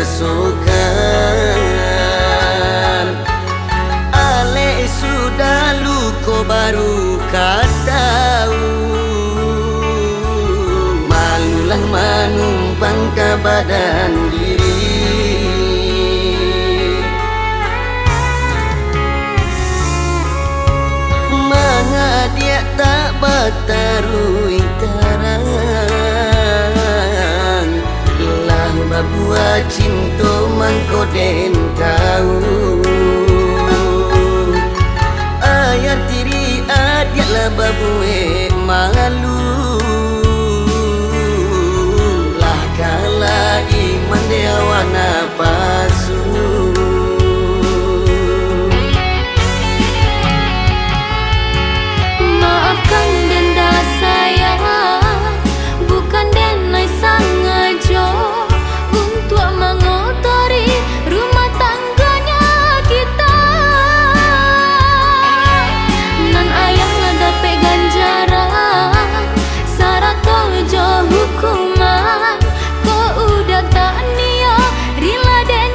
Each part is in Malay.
rasokan. Ale sudah luko baru katau, malulah menumpang ke badan diri. Manga dia tak batarui tarang, lah babua cinta mangkoden tahu. Ayat diri adiaklah babue malu, lah kala iman dia wana pasu. Maafkan denda saya, bukan denai sengaja untuk mengotori rumah tangganya kita. Nan ayah dapat ganjaran, sarata jo hukuman. Kau udah tak nia, rela dan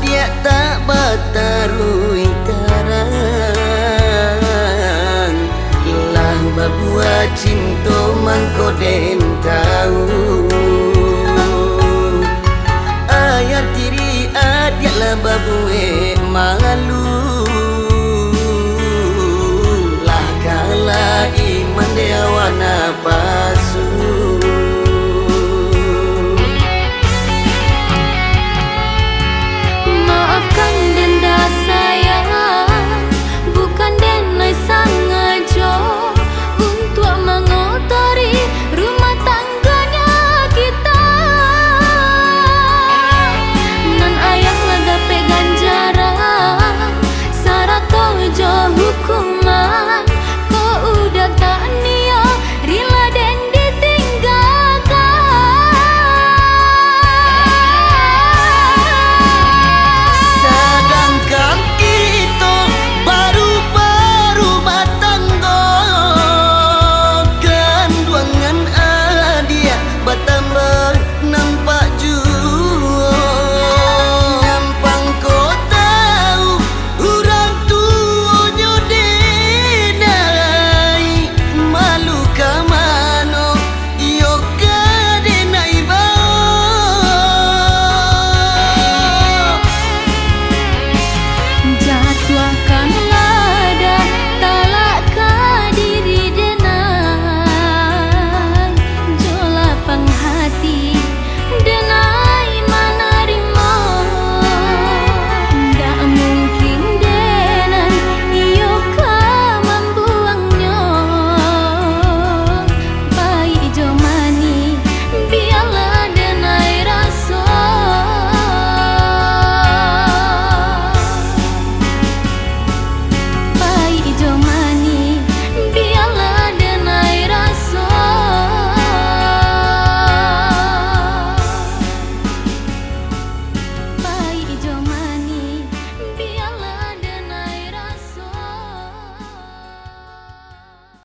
dia tak batarui tarang, lah babua cinta mangkoden tahu. Ayat diri adiaklah babue malu,